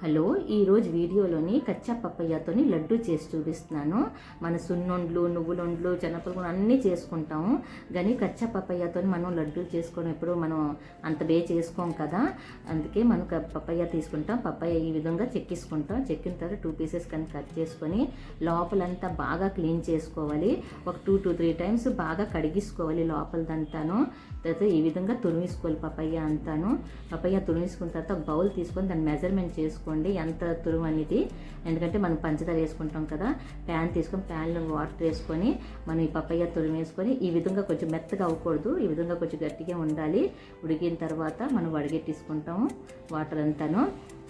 Hello, ఈరోజు వీడియోలోని కచ్చా పప్పయ్యతోని లడ్డు చేసి చూపిస్తున్నాను. మన సున్నుండ్లు, నువ్వులుండ్లు, శనగపలుకులు అన్నీ చేసుకుంటాము. కానీ కచ్చా పప్పయ్యతో మనం లడ్డూలు చేసుకోవడం ఎప్పుడు మనం అంత చేసుకోం కదా. అందుకే మనం పప్పయ్య తీసుకుంటాం. పప్పయ్య ఈ విధంగా చెక్కించుకుంటాం. చెక్కిన తర్వాత 2 పీసెస్ కానీ కట్ చేసుకొని లోపలంతా బాగా క్లీన్ చేసుకోవాలి. ఒక 2 to 3 టైమ్స్ బాగా కడిగించుకోవాలి లోపలదంతాను. తర్వాత ఈ విధంగా తురిమేసుకోవాలి పప్పయ్య అంతాను. పప్పయ్య తురిమేసుకున్న తర్వాత ఒక బౌల్ తీసుకొని దాన్ని మెజర్మెంట్ చేసుకోండి ఎంత తురుము అనేది. ఎందుకంటే మనం పంచదార వేసుకుంటాం కదా. ప్యాన్ తీసుకొని ప్యాన్లో వాటర్ వేసుకొని మనం ఈ పప్పయ్య తురిమేసుకొని ఈ విధంగా కొంచెం మెత్తగా అవ్వకూడదు, ఈ విధంగా కొంచెం గట్టిగా ఉండాలి. ఉడికిన తర్వాత మనం వడగెట్టేసుకుంటాము. వాటర్ అంతాను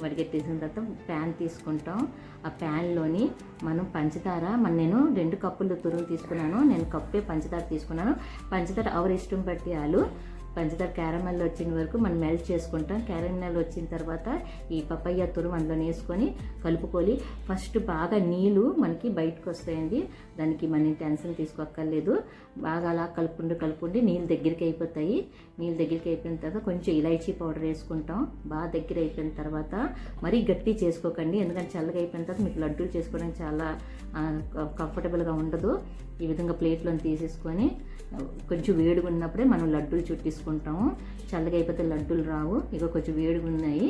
వడగెట్టేసిన తర్వాత ప్యాన్ తీసుకుంటాం. ఆ ప్యాన్లోని మనం పంచదార నేను 2 కప్పులు తురుము తీసుకున్నాను. నేను కప్పే పంచదార తీసుకున్నాను. పంచదార ఎవరి ఇష్టం బట్టి పంచదార క్యారమెల్ వచ్చిన వరకు మనం మెల్ట్ చేసుకుంటాం. క్యారమెల్ వచ్చిన తర్వాత ఈ పప్పయ్య తురుము అందులో వేసుకొని కలుపుకొని ఫస్ట్ బాగా నీళ్ళు మనకి బయటకు వస్తాయండి. దానికి మనం టెన్షన్ తీసుకోక్కర్లేదు. బాగా అలా కలుపుకుంటూ నీళ్ళు దగ్గరికి అయిపోతాయి. నీళ్ళు దగ్గరికి అయిపోయిన తర్వాత కొంచెం ఇలాచీ పౌడర్ వేసుకుంటాం. బాగా దగ్గర అయిపోయిన తర్వాత మరీ గట్టి చేసుకోకండి, ఎందుకంటే చల్లగా అయిపోయిన తర్వాత మీకు లడ్డూలు చేసుకోవడానికి చాలా కంఫర్టబుల్గా ఉండదు. ఈ విధంగా ప్లేట్లో తీసేసుకొని కొంచెం వేడిగా ఉన్నప్పుడే మనం లడ్డూలు చుట్టేసుకుంటాము. చల్లగా అయిపోతే లడ్డూలు రావు. ఇక కొంచెం వేడిగా ఉన్నాయి,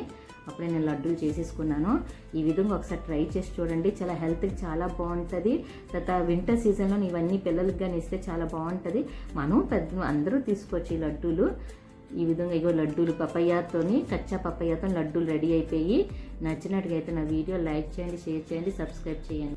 అప్పుడే నేను లడ్డూలు చేసేసుకున్నాను. ఈ విధంగా ఒకసారి ట్రై చేసి చూడండి. చాలా హెల్త్కి చాలా బాగుంటుంది. తర్వాత వింటర్ సీజన్లో ఇవన్నీ పిల్లలకి కానీ ఇస్తే చాలా బాగుంటుంది. మనం అందరూ తీసుకోవచ్చు ఈ లడ్డూలు. ఈ విధంగా ఇగో లడ్డూలు కచ్చా పప్పయ్యతో లడ్డూలు రెడీ అయిపోయి. నచ్చినట్టుగా అయితే నా వీడియో లైక్ చేయండి, షేర్ చేయండి, సబ్స్క్రైబ్ చేయండి.